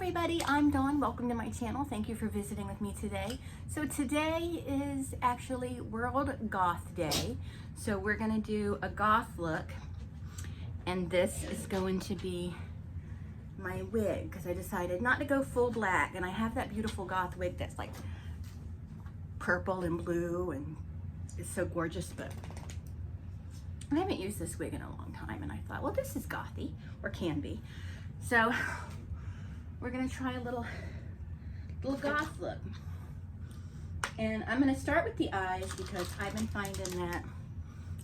everybody, I'm Dawn. Welcome to my channel. Thank you for visiting with me today. So today is actually World Goth Day. So we're gonna do a goth look, and this is going to be my wig because I decided not to go full black, and I have that beautiful goth wig that's like purple and blue and it's so gorgeous, but I haven't used this wig in a long time, and I thought, well, this is gothy, or can be. So we're gonna try a little goth look. And I'm gonna start with the eyes because I've been finding that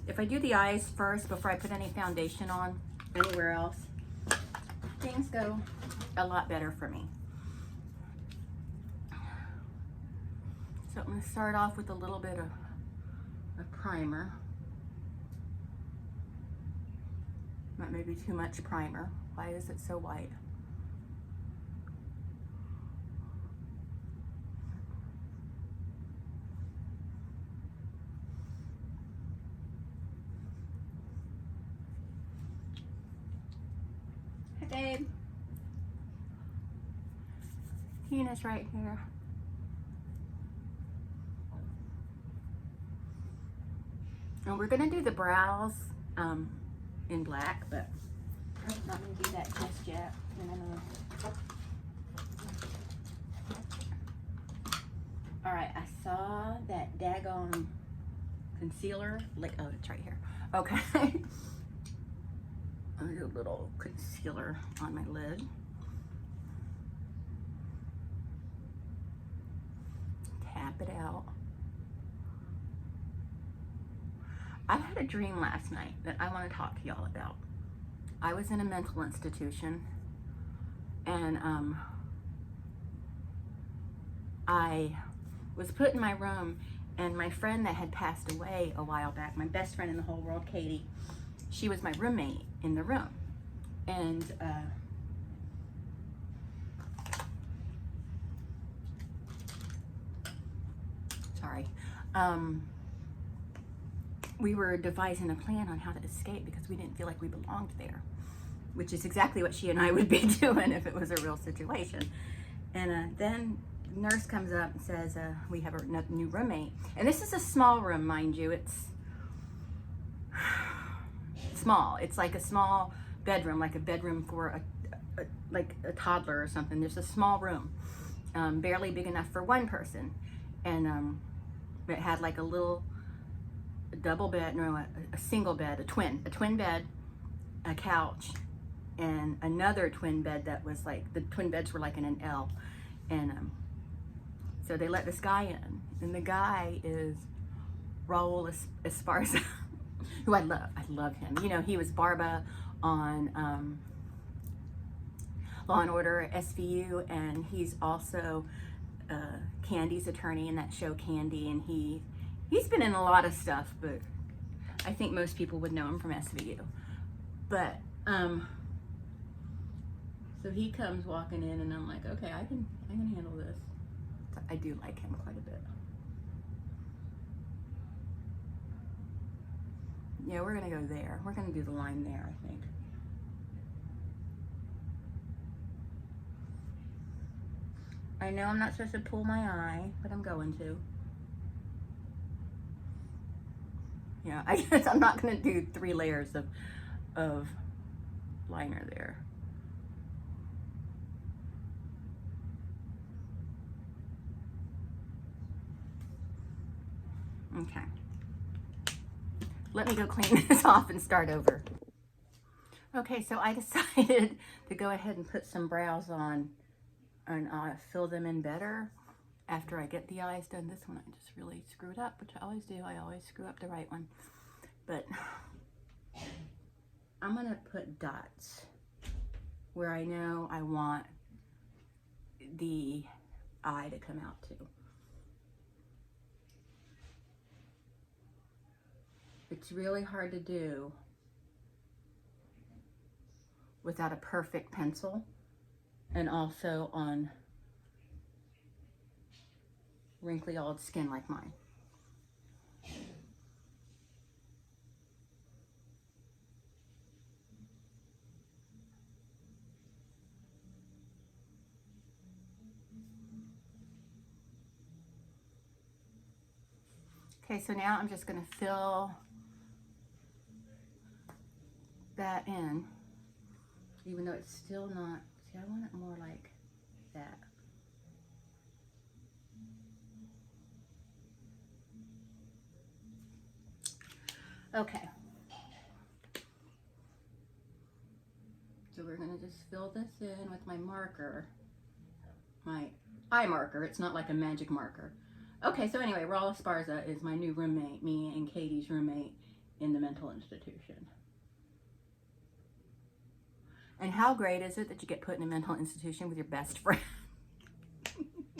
if I do the eyes first before I put any foundation on anywhere else, things go a lot better for me. So I'm gonna start off with a little bit of a primer. Not maybe too much primer. Why is it so white? Hi, babe. Tina's right here. And we're gonna do the brows in black, but I'm not gonna do that just yet. All right, I saw that daggone concealer. Like, oh, it's right here. Okay. I'm gonna do a little concealer on my lid. Tap it out. I had a dream last night that I want to talk to y'all about. I was in a mental institution, and I was put in my room, and my friend that had passed away a while back, my best friend in the whole world, Katie, she was my roommate in the room. And we were devising a plan on how to escape because we didn't feel like we belonged there, which is exactly what she and I would be doing if it was a real situation. And then the nurse comes up and says, we have a new roommate. And this is a small room, mind you. It's small. It's like a small bedroom, like a bedroom for like a toddler or something. There's a small room, barely big enough for one person. And it had like a little double bed, no, a single bed, a twin bed, a couch, and another twin bed that was like, the twin beds were like in an L. And so they let this guy in, and the guy is Raul Esparza, who I love him. You know, he was Barba on Law and Order SVU, and he's also Candy's attorney in that show Candy, and he's been in a lot of stuff, but I think most people would know him from SVU. But so he comes walking in, and I'm like, okay, I can handle this. I do like him quite a bit. Yeah, we're gonna go there. We're gonna do the line there, I think. I know I'm not supposed to pull my eye, but I'm going to. Yeah, I guess I'm not gonna do 3 layers of liner there. Okay. Let me go clean this off and start over. Okay, so I decided to go ahead and put some brows on and fill them in better after I get the eyes done. This one I just really screwed up, which I always do. I always screw up the right one. But I'm gonna put dots where I know I want the eye to come out to. It's really hard to do without a perfect pencil, and also on wrinkly old skin like mine. Okay, so now I'm just going to fill that in, even though it's still not, see, I want it more like that. Okay. So we're going to just fill this in with my marker, my eye marker. It's not like a magic marker. Okay, so anyway, Raw Esparza is my new roommate, me and Katie's roommate in the mental institution. And how great is it that you get put in a mental institution with your best friend?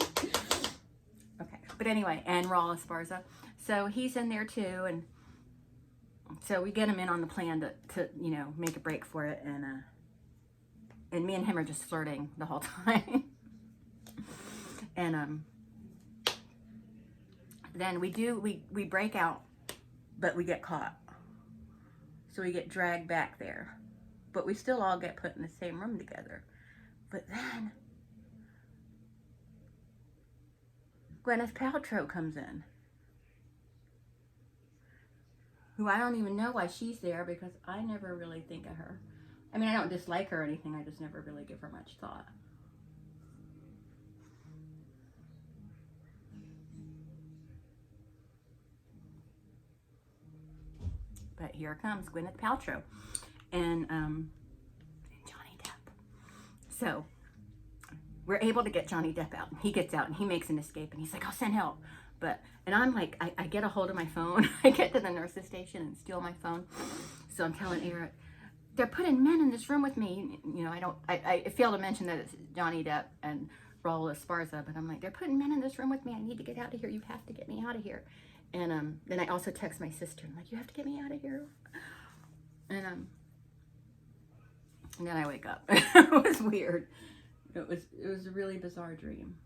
Okay, but anyway, and Raw Esparza. So he's in there too, and so we get him in on the plan to you know, make a break for it, and me and him are just flirting the whole time. And then we break out, but we get caught. So we get dragged back there. But we still all get put in the same room together. But then Gwyneth Paltrow comes in, who I don't even know why she's there, because I never really think of her. I mean, I don't dislike her or anything, I just never really give her much thought. But here comes Gwyneth Paltrow and Johnny Depp. So we're able to get Johnny Depp out. He gets out and he makes an escape, and he's like, I'll send help. And I'm like, I get a hold of my phone. I get to the nurse's station and steal my phone. So I'm telling Eric, they're putting men in this room with me. You know, I fail to mention that it's Johnny Depp and Raul Esparza, but I'm like, they're putting men in this room with me. I need to get out of here. You have to get me out of here. And then I also text my sister. I'm like, you have to get me out of here. And then I wake up. It was weird. It was a really bizarre dream.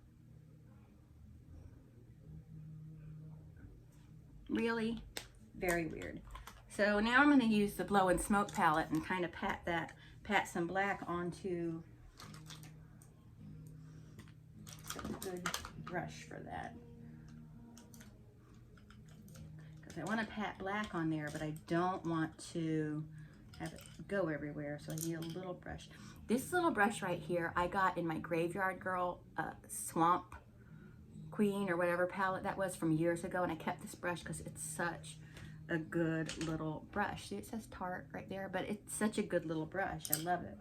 Really very weird. So now I'm going to use the Blow and Smoke palette and kind of pat some black onto a good brush for that. I want to pat black on there, but I don't want to have it go everywhere, so I need a little brush. This little brush right here, I got in my Graveyard Girl Swamp Queen or whatever palette that was from years ago, and I kept this brush because it's such a good little brush. See, it says Tarte right there, but it's such a good little brush. I love it.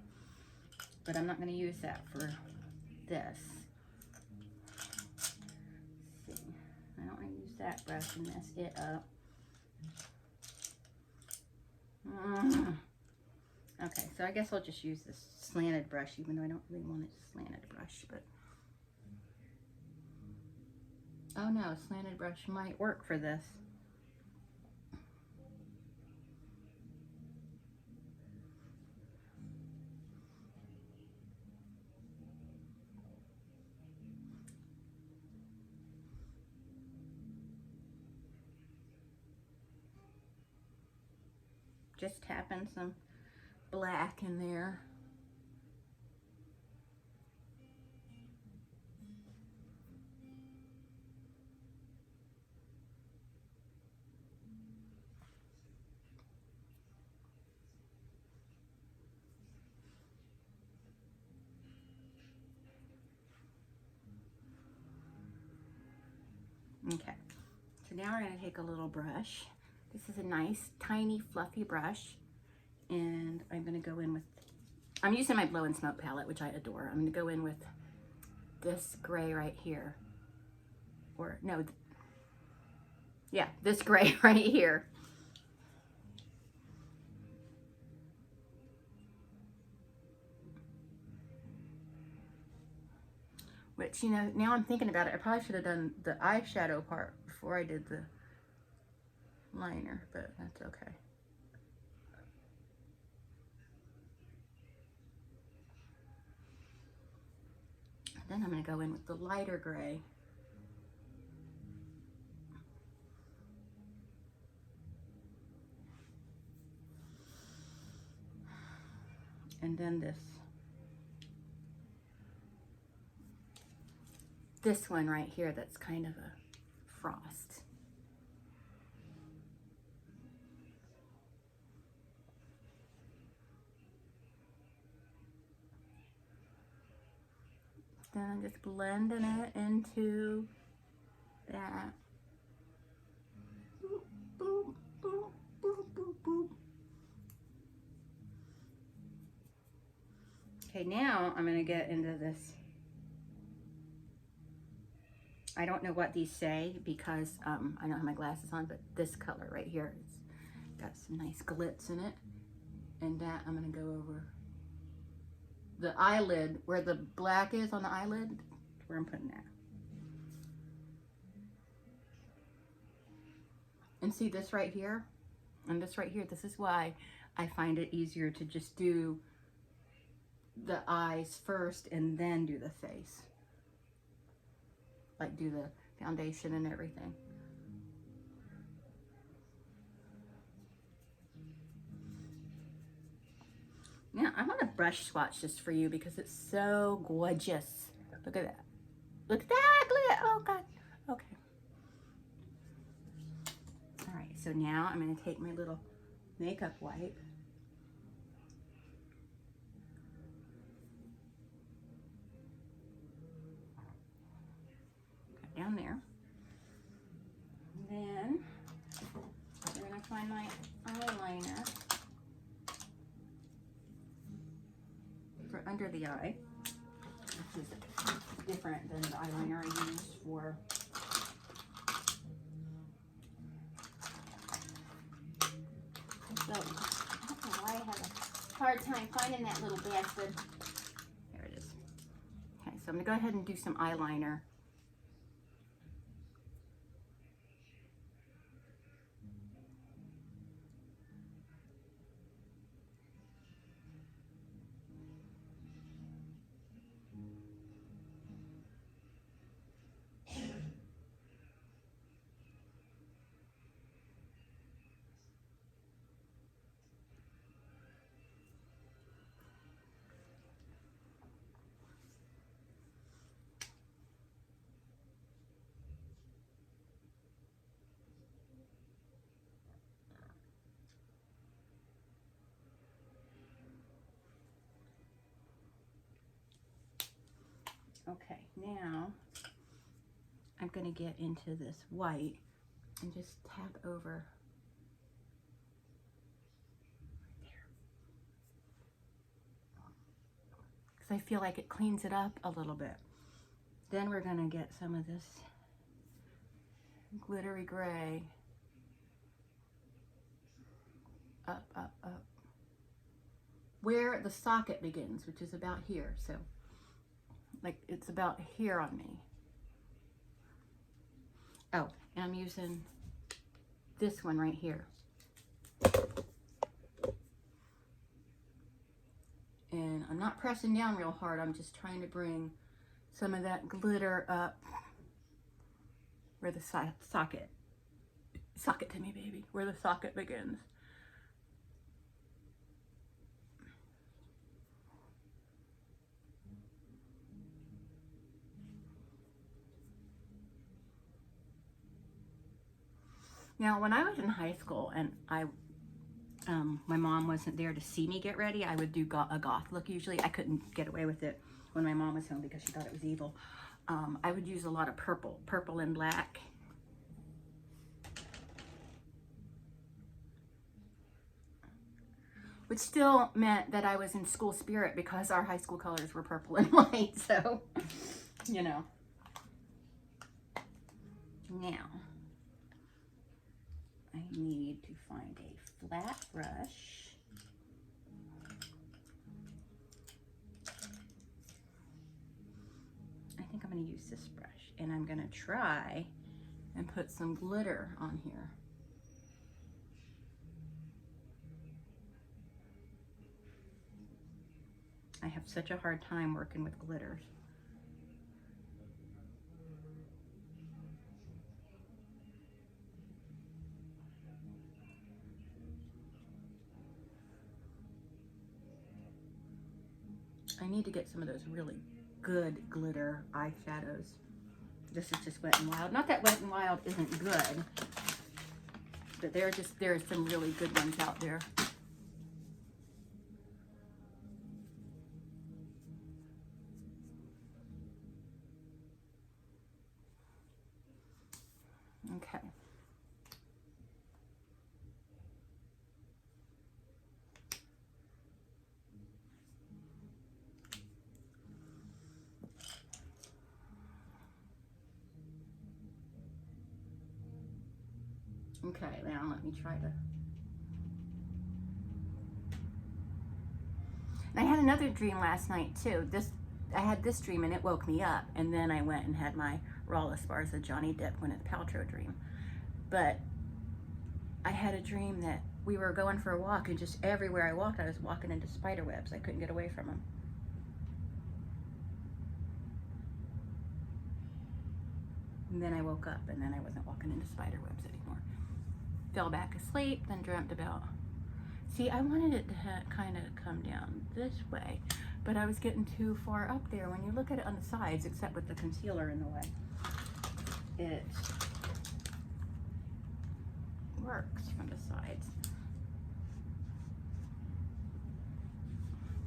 But I'm not going to use that for this. Let's see. I don't want to use that brush and mess it up. Okay, so I guess I'll just use this slanted brush, even though I don't really want a slanted brush, but oh no, a slanted brush might work for this. Just tapping some black in there. Okay, so now we're going to take a little brush. This is a nice, tiny, fluffy brush. And I'm going to go in with, I'm using my Blow and Smoke palette, which I adore. I'm going to go in with this gray right here. Or, no, yeah, this gray right here. Which, you know, now I'm thinking about it, I probably should have done the eyeshadow part before I did the liner, but that's okay. Then I'm going to go in with the lighter gray. And then this one right here that's kind of a frost. Then I'm just blending it into that. Boop, boop, boop, boop, boop, boop. Okay, now I'm gonna get into this. I don't know what these say because I don't have my glasses on, but this color right here, it's got some nice glitz in it. And that I'm gonna go over the eyelid, where the black is on the eyelid, where I'm putting that. And see this right here, and this right here, this is why I find it easier to just do the eyes first and then do the face. Like do the foundation and everything. Now I want to brush swatch this for you because it's so gorgeous. Look at that. Look at that glitter. Oh God. Okay. All right. So now I'm going to take my little makeup wipe. Down there. And then I'm going to find my eyeliner for under the eye, which is different than the eyeliner I use for so, I don't know why I have a hard time finding that little bastard. There it is. Okay, so I'm going to go ahead and do some eyeliner. Okay, now I'm going to get into this white and just tap over right there. Because I feel like it cleans it up a little bit. Then we're going to get some of this glittery gray. Up, up, up. Where the socket begins, which is about here. So, like, it's about here on me. Oh, and I'm using this one right here. And I'm not pressing down real hard. I'm just trying to bring some of that glitter up where the socket to me, baby, where the socket begins. Now, when I was in high school and my mom wasn't there to see me get ready, I would do a goth look usually. I couldn't get away with it when my mom was home because she thought it was evil. I would use a lot of purple and black. Which still meant that I was in school spirit because our high school colors were purple and white, so, you know. Now, I need to find a flat brush. I think I'm going to use this brush, and I'm going to try and put some glitter on here. I have such a hard time working with glitters. I need to get some of those really good glitter eyeshadows. This is just Wet n Wild. Not that Wet n Wild isn't good, but there are some really good ones out there. Okay. Okay, now let me try to. And I had another dream last night too. I had this dream and it woke me up, and then I went and had my raw Esparza Johnny Depp Gwyneth Paltrow dream. But I had a dream that we were going for a walk, and just everywhere I walked, I was walking into spider webs. I couldn't get away from them. And then I woke up, and then I wasn't walking into spider webs anymore. Fell back asleep, then dreamt about. See, I wanted it to kind of come down this way, but I was getting too far up there. When you look at it on the sides, except with the concealer in the way, it works from the sides.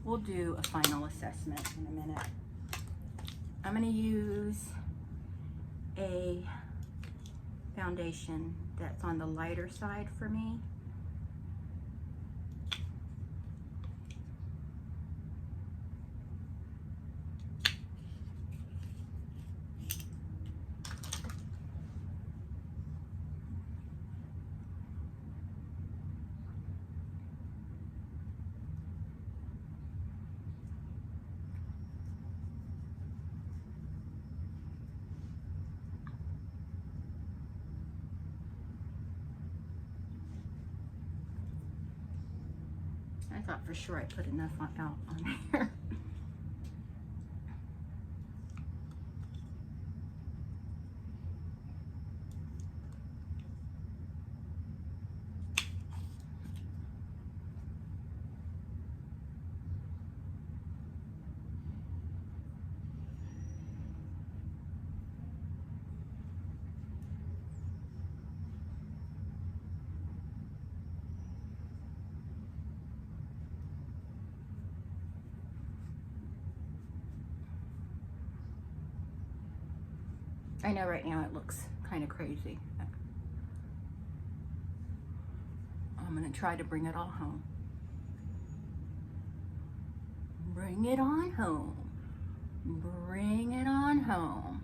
We'll do a final assessment in a minute. I'm going to use a foundation that's on the lighter side for me. I thought for sure I put enough out on there. I know right now it looks kind of crazy. I'm going to try to bring it all home. Bring it on home. Bring it on home.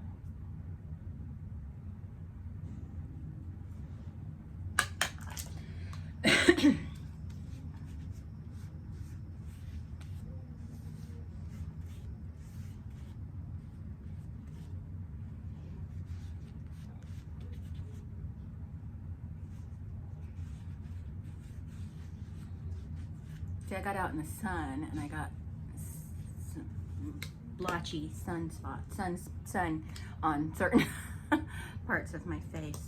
See, I got out in the sun and I got some blotchy sunspot, sun on certain parts of my face.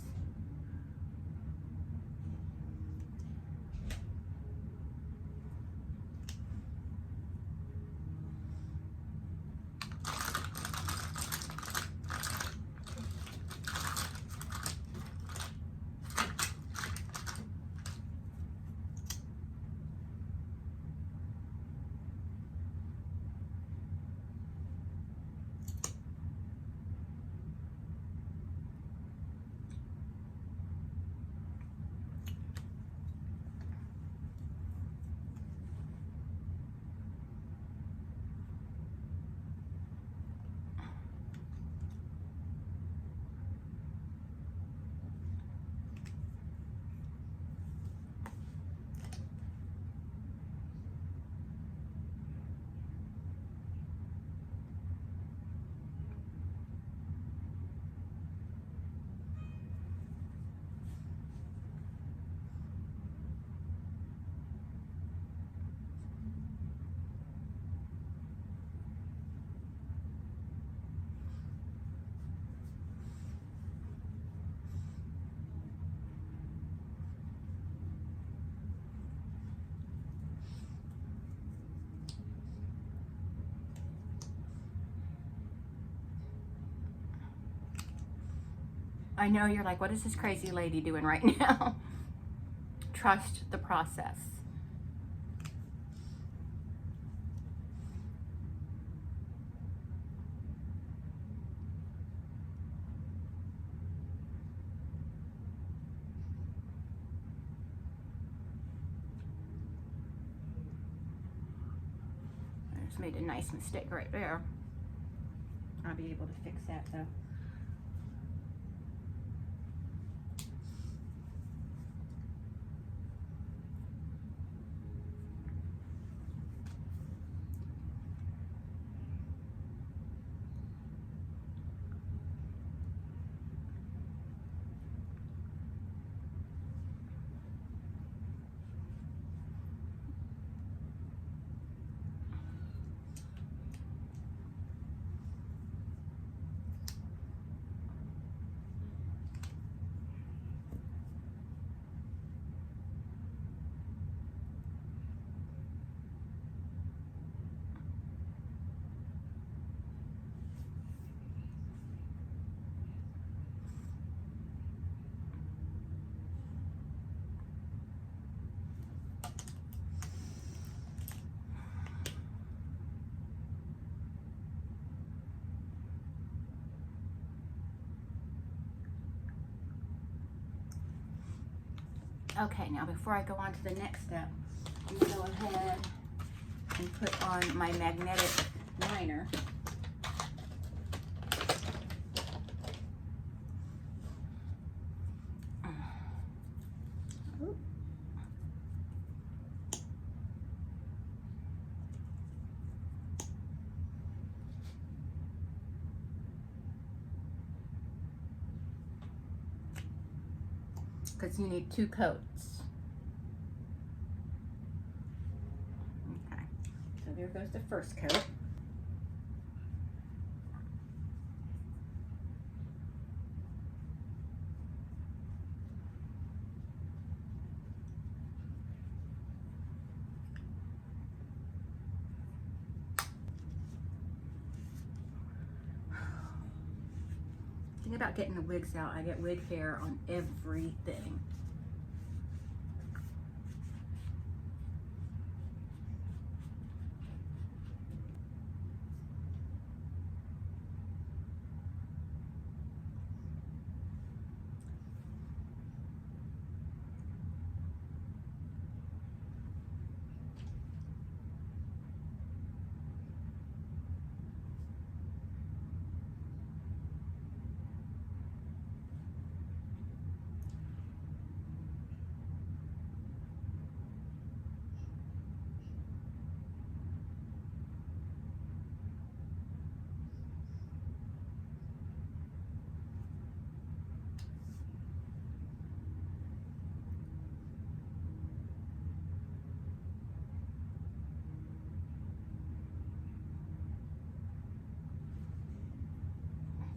I know you're like, what is this crazy lady doing right now? Trust the process. made a nice mistake right there. I'll be able to fix that though. Okay, now before I go on to the next step, I'm going to go ahead and put on my magnetic liner. Because you need 2 coats. Okay, so there goes the first coat. The thing about getting the wigs out, I get wig hair on everything.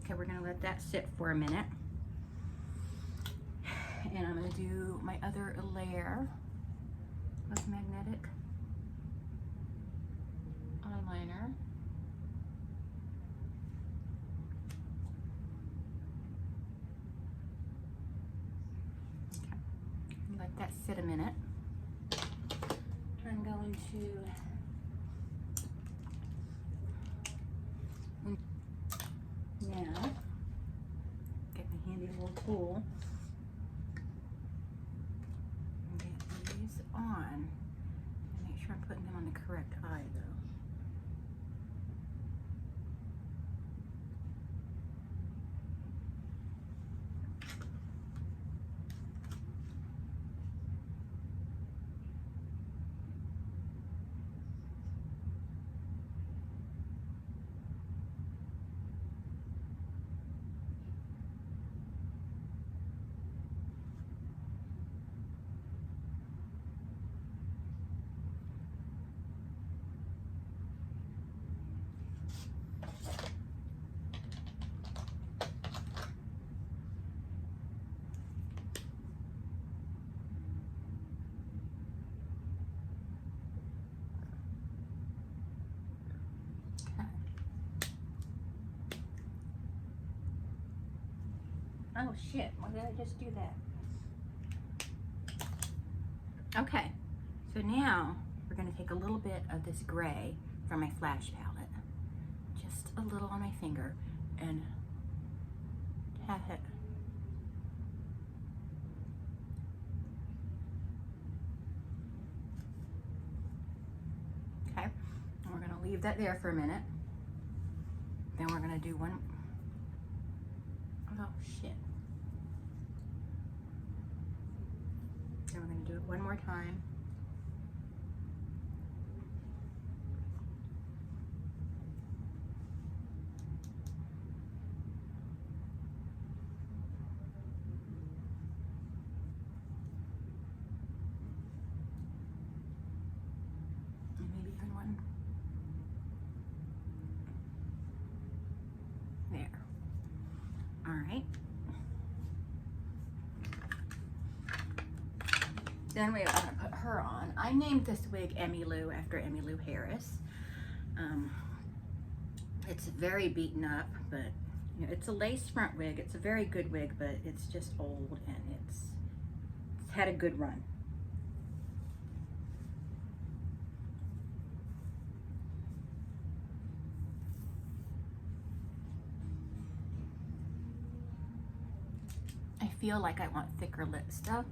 Okay, we're gonna let that sit for a minute. And I'm gonna do my other layer of magnetic eyeliner. Okay, let that sit a minute. I'm going to now get my handy little tool and get these on and make sure I'm putting them on the correct eye though. Oh shit, why did I just do that? Okay, so now we're gonna take a little bit of this gray from my flash palette, just a little on my finger, and have it okay, and we're gonna leave that there for a minute. Then we're gonna do one. Oh shit. Then we're gonna do it one more time. And maybe even one. There. All right. Then we're gonna put her on. I named this wig Emmylou after Emmylou Harris. It's very beaten up, but you know, it's a lace front wig. It's a very good wig, but it's just old and it's had a good run. I feel like I want thicker lip stuff.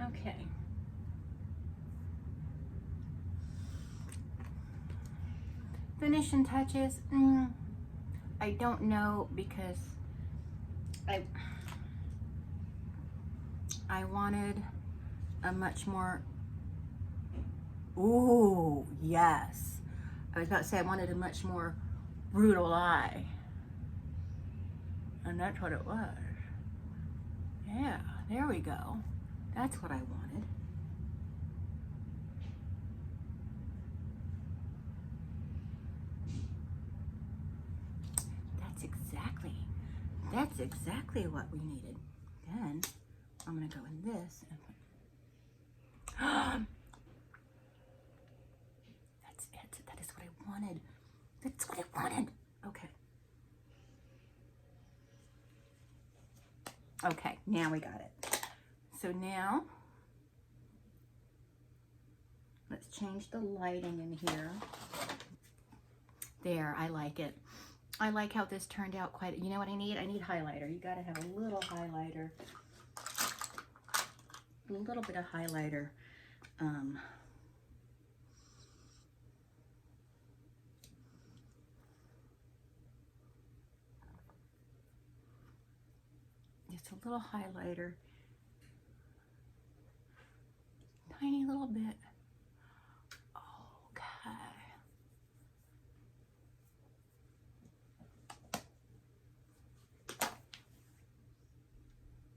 Okay. Finishing touches, I don't know, because I wanted a much more, ooh, yes. I was about to say I wanted a much more brutal eye. And that's what it was. Yeah, there we go. That's what I wanted. That's exactly what we needed. Then I'm gonna go in this and put, that's it. That is what I wanted. That's what I wanted. Okay. Okay, now we got it. So now let's change the lighting in here. There, I like it. I like how this turned out quite, you know what I need? I need highlighter. You gotta have a little highlighter. A little bit of highlighter. Just a little highlighter. Tiny little bit.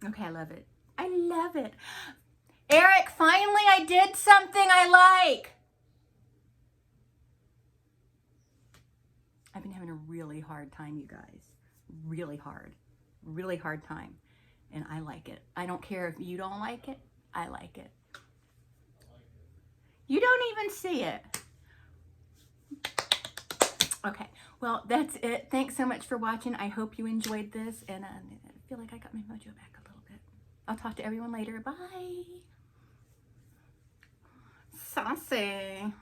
Okay, I love it. I love it. Eric, finally I did something I like. I've been having a really hard time, you guys. Really hard time. And I like it. I don't care if you don't like it. I like it. You don't even see it. Okay, well, that's it. Thanks so much for watching. I hope you enjoyed this, and I feel like I got my mojo back a little bit. I'll talk to everyone later. Bye. Saucy.